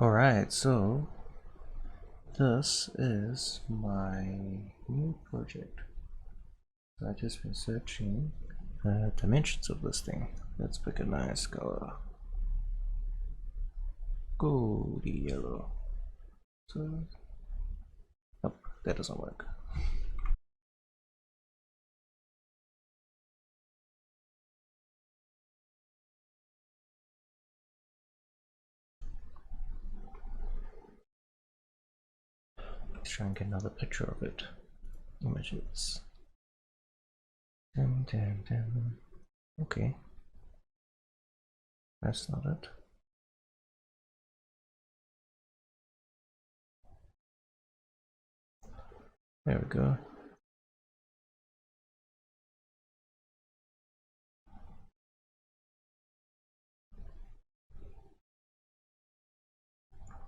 Alright, so this is my new project. So I just been searching dimensions of this thing. Let's pick a nice color. Goldy yellow. So, nope, that doesn't work. Let's try and get another picture of it. Images. Okay. That's not it. There we go.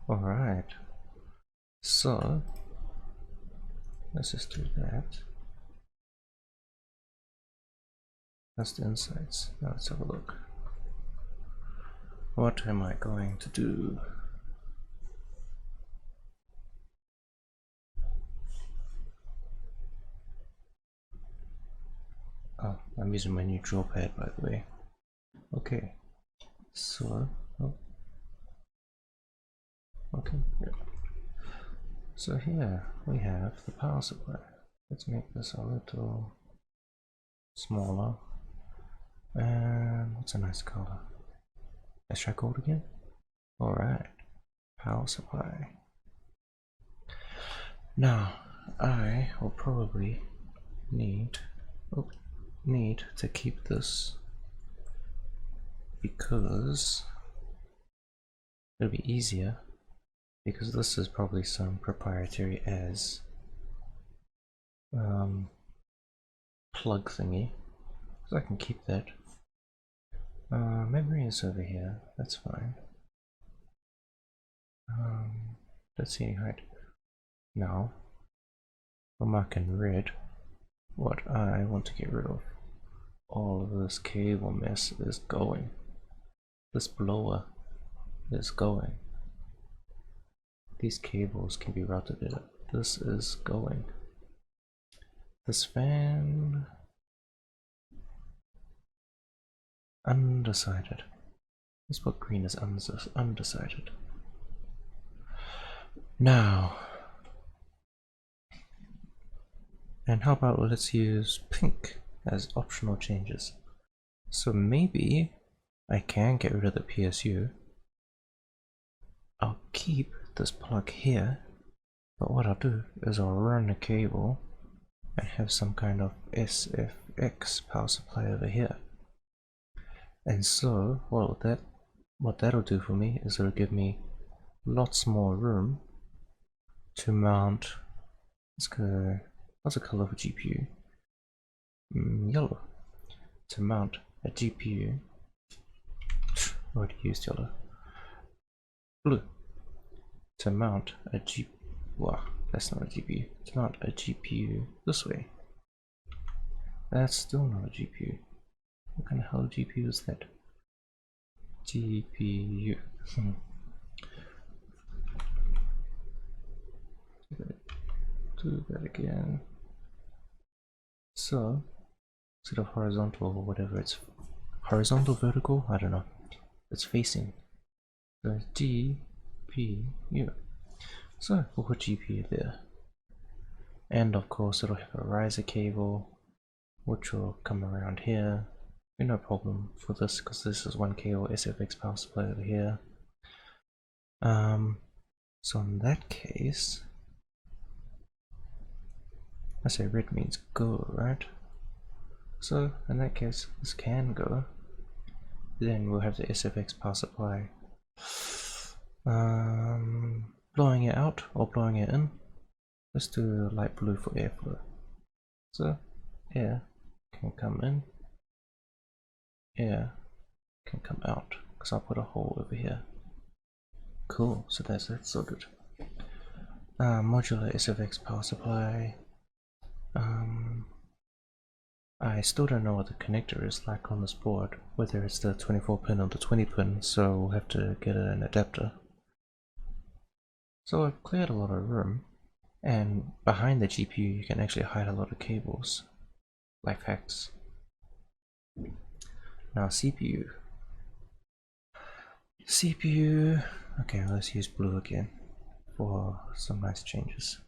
Alright. So, let's just do that. That's the insides. Now let's have a look. What am I going to do? Oh, I'm using my new draw pad, by the way. Okay, so, oh, okay, good. So here we have the power supply. Let's make this a little smaller. And what's a nice color? Let's try gold again. Alright, power supply. Now, I will probably need to keep this because it'll be easier, because this is probably some proprietary as plug thingy, so I can keep that. Memory is over here, that's fine. Let's see, right now I'll mark in red what I want to get rid of. All of this cable mess is going. This blower is going. These cables can be routed in. This is going. This fan, undecided. Let's put green as undecided. Now, and how about let's use pink as optional changes. So maybe I can get rid of the PSU. I'll keep this plug here, but what I'll do is I'll run a cable and have some kind of SFX power supply over here. And so, what that'll do for me is it'll give me lots more room to mount. Let's go. What's the color for GPU? Yellow. To mount a GPU. Already used yellow. Blue. To mount a GPU. Wow, that's not a GPU. To mount a GPU this way. That's still not a GPU. What kind of hell GPU is that? GPU. Do that again. So, instead of horizontal or whatever, it's horizontal, vertical, I don't know. It's facing. So GPU. So we'll put GPU there. And of course it'll have a riser cable, which will come around here. No problem for this because this is 1 cable SFX power supply over here. So in that case, I say red means go, right? So in that case, this can go. Then we'll have the SFX power supply blowing it out or blowing it in. Let's do light blue for airflow. So air can come in, air can come out, because I'll put a hole over here. Cool, so that's that sorted. Modular SFX power supply. I still don't know what the connector is like on this board, whether it's the 24 pin or the 20 pin, so we'll have to get an adapter. So I've cleared a lot of room, and behind the GPU you can actually hide a lot of cables. Life hacks. Now CPU. CPU. Okay, let's use blue again for some nice changes.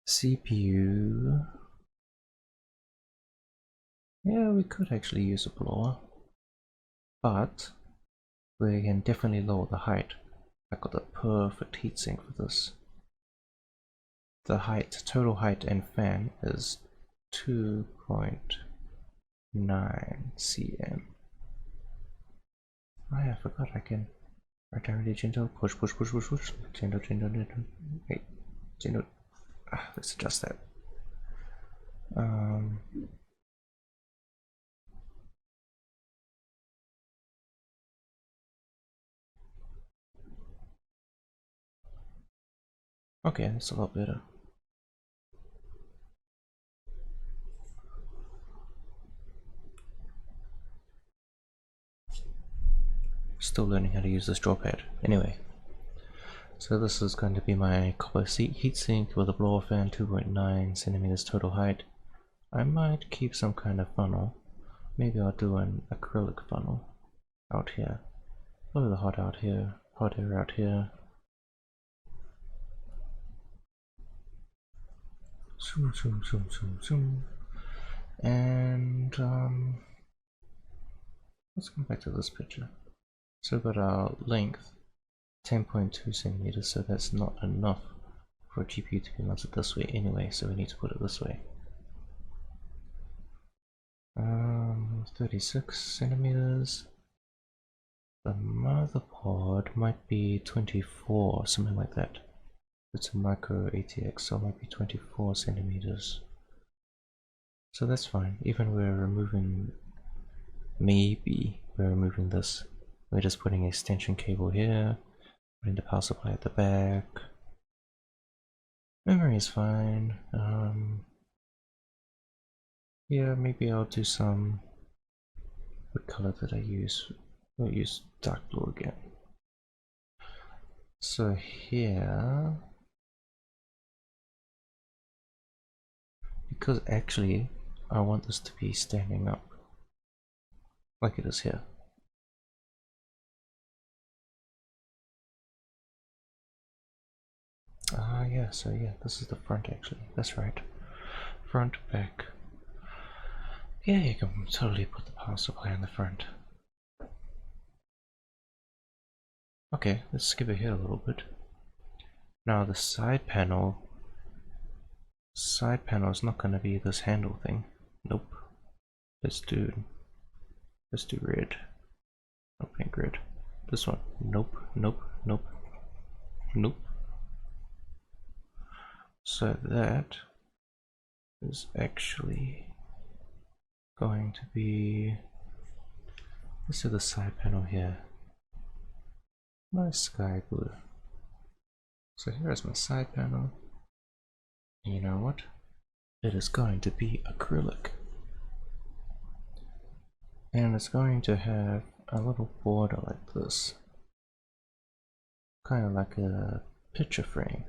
CPU. Yeah, we could actually use a blower, but we can definitely lower the height. I got the perfect heatsink for this. The height, total height and fan is 2.9 cm. Oh yeah, I forgot I can right down really gentle, push, gentle, wait, gentle, let's adjust that. Okay, that's a lot better. Still learning how to use this draw pad. Anyway, so this is going to be my copper heatsink with a blower fan, 2.9 centimeters total height. I might keep some kind of funnel. Maybe I'll do an acrylic funnel out here. Blow the hot out here, hot air out here. Zoom. And let's come back to this picture. So we've got our length 10.2 centimeters, so that's not enough for a GPU to be mounted this way anyway, so we need to put it this way. 36 centimeters. The motherboard might be 24, something like that. It's a micro ATX, so it might be 24 centimeters. So that's fine. Even we're removing, maybe we're removing this. We're just putting an extension cable here, putting the power supply at the back. Memory is fine. Yeah, maybe I'll do some. What color did I use? I'll use dark blue again. So here, because actually I want this to be standing up like it is here. Yeah, so yeah, this is the front actually, that's right. Front, back. Yeah, you can totally put the power supply in the front. Okay, let's skip it here a little bit. Now the side panel is not going to be this handle thing. Nope. Let's do red. No, pink red. This one. Nope. So that is actually going to be, let's do the side panel here. Nice sky blue. So here is my side panel. And you know what? It is going to be acrylic. And it's going to have a little border like this. Kind of like a picture frame.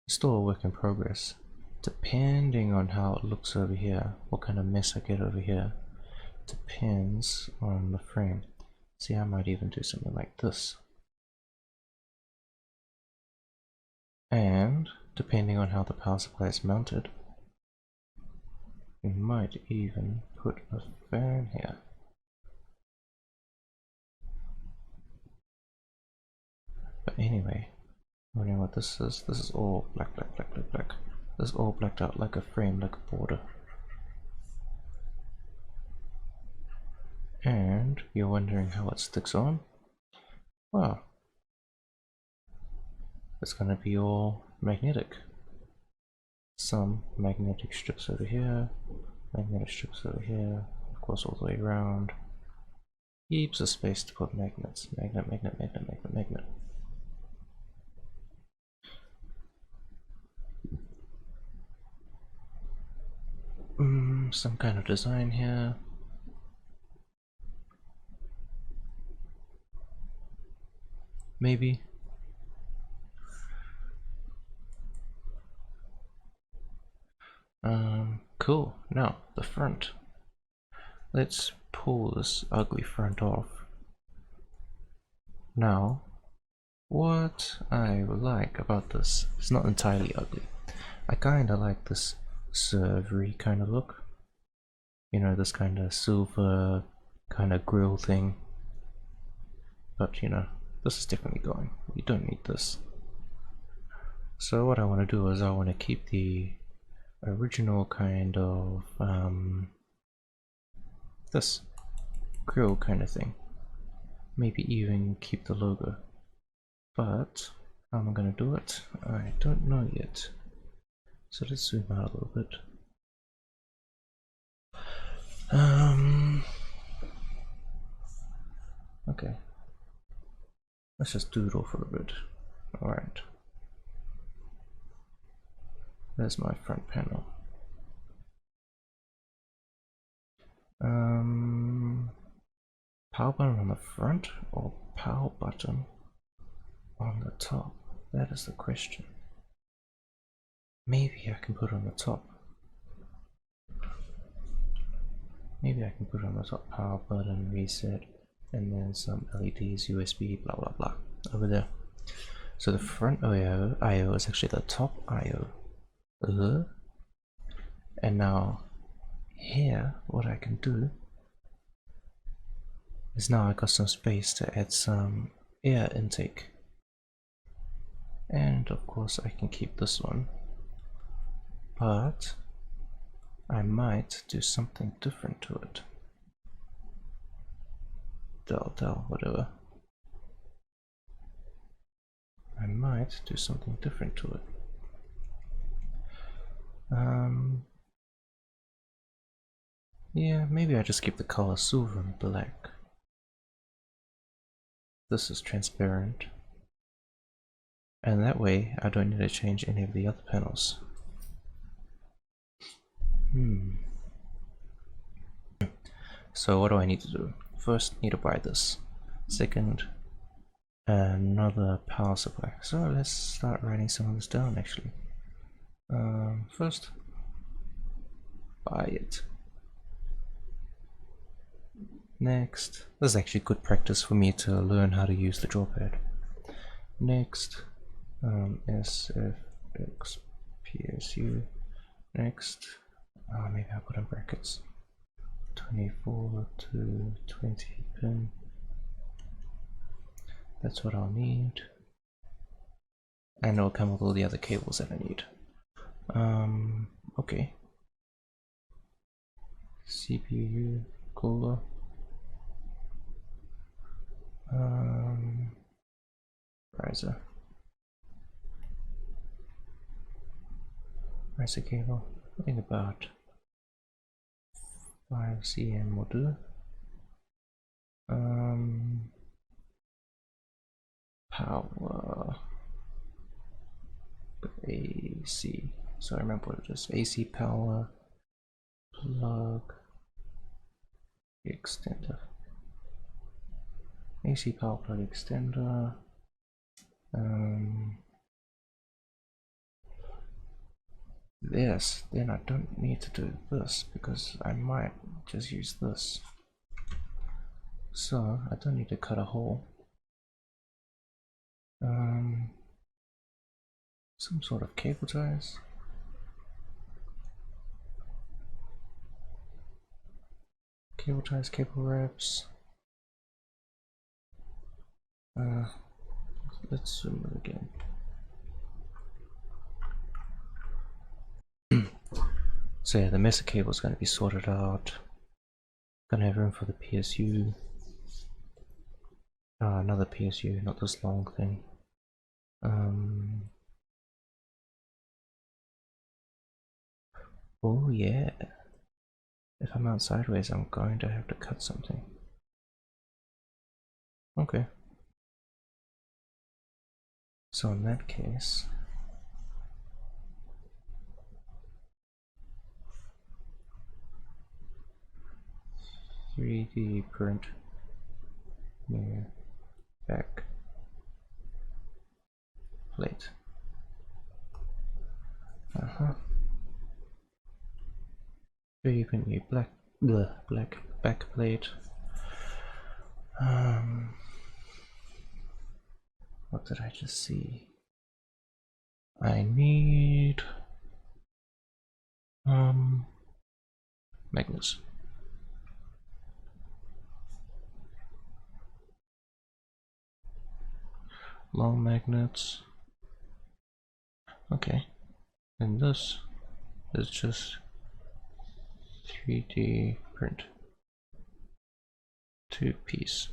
Still a work in progress. Depending on how it looks over here, what kind of mess I get over here, depends on the frame. See, I might even do something like this. And depending on how the power supply is mounted, we might even put a fan here. But anyway, wondering what this is. This is all black. This is all blacked out like a frame, like a border. And you're wondering how it sticks on? Well, it's going to be all magnetic. Some magnetic strips over here, magnetic strips over here, of course all the way around. Heaps of space to put magnets. Magnet. Some kind of design here. maybe. Cool. Now the front. Let's pull this ugly front off. Now, what I like about this, it's not entirely ugly. I kinda like this servery kind of look. You know, this kind of silver kind of grill thing. But you know, this is definitely going. You don't need this. So what I want to do is I want to keep the original kind of this grill kind of thing. Maybe even keep the logo. But how am I going to do it? I don't know yet. So let's zoom out a little bit. Okay. Let's just doodle for a bit. Alright. There's my front panel. Power button on the front or power button on the top? That is the question. Maybe I can put it on the top. Maybe I can put it on the top, power button, reset, and then some LEDs, USB, blah blah blah, over there. So the front IO is actually the top IO. And now here, what I can do is now I got some space to add some air intake. And of course I can keep this one. But I might do something different to it. Dell, whatever. I might do something different to it. Yeah, maybe I just keep the color silver and black. This is transparent. And that way I don't need to change any of the other panels. So what do I need to do? First, need to buy this. Second, another power supply. So let's start writing some of this down actually. First, buy it. Next, this is actually good practice for me to learn how to use the draw pad. Next, SFX PSU. Next, maybe I'll put in brackets. 24 to 20 pin. That's what I'll need. And it'll come with all the other cables that I need. Okay. CPU, cooler. Riser. Riser cable. I think about 5 cm will do. Power AC. So I remember what it is. AC power plug extender. AC power plug extender. This, then I don't need to do this because I might just use this. So I don't need to cut a hole. Some sort of cable ties. Cable ties, cable wraps. Let's zoom in again. So yeah, the mesa cable is going to be sorted out. Gonna have room for the PSU. Another PSU, not this long thing. Oh yeah. If I mount sideways, I'm going to have to cut something. Okay. So in that case, .3D print near back very new black backplate. What did I just see? I need magnets. Long magnets. Okay. And this is just 3D print. 2-piece.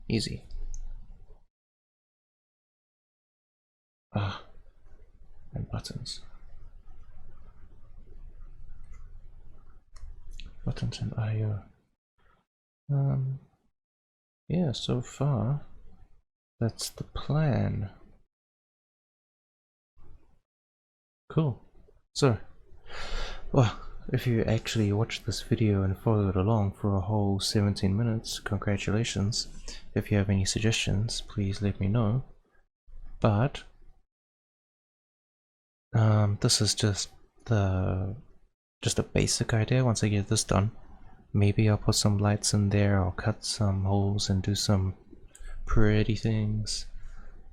Easy. And buttons. Buttons and IO. Yeah, so far that's the plan. Cool. So, well, if you actually watched this video and followed along for a whole 17 minutes, congratulations. If you have any suggestions, please let me know. But this is just a basic idea. Once I get this done, maybe I'll put some lights in there, I'll cut some holes and do some pretty things.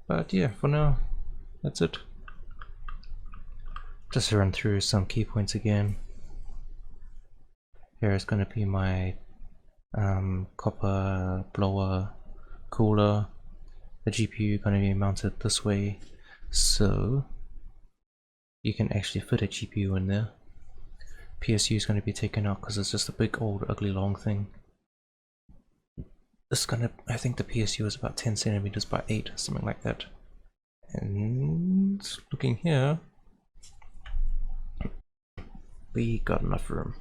But yeah, for now, that's it. Just to run through some key points again. Here is going to be my copper blower cooler. The GPU going to be mounted this way, so you can actually fit a GPU in there. PSU is going to be taken out because it's just a big old ugly long thing. This is gonna, I think the PSU is about 10 centimeters by 8, something like that. And looking here, we got enough room.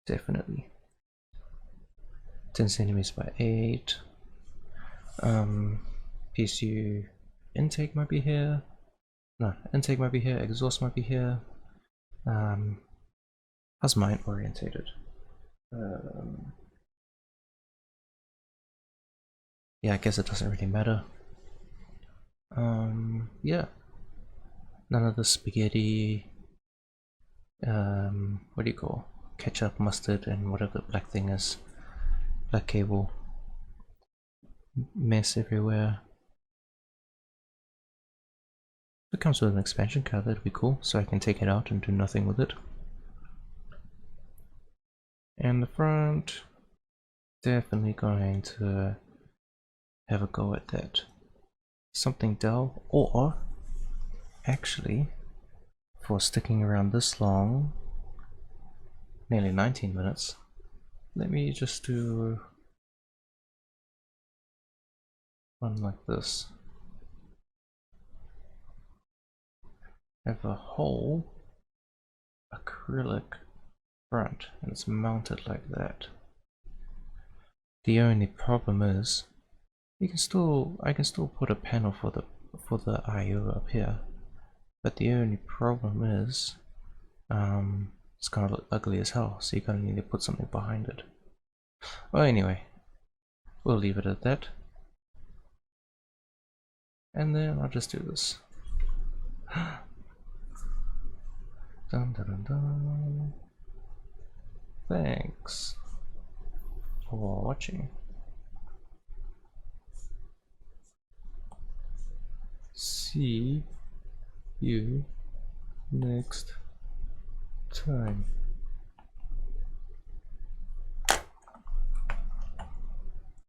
Definitely. 10 centimeters by 8. PSU intake might be here. No, intake might be here, exhaust might be here. How's mine orientated? Yeah, I guess it doesn't really matter. Yeah. None of the spaghetti, what do you call? Ketchup, mustard, and whatever the black thing is. Black cable. Mess everywhere. If it comes with an expansion card, that'd be cool, so I can take it out and do nothing with it. And the front, definitely going to have a go at that. Something dell, or actually, for sticking around this long, nearly 19 minutes, let me just do one like this. Have a whole acrylic front, and it's mounted like that. The only problem is, I can still put a panel for the IO up here, but the only problem is, it's gonna look ugly as hell, so you're gonna need to put something behind it. Well, anyway, we'll leave it at that, and then I'll just do this. Dun, dun, dun, dun. Thanks for watching. See you next time.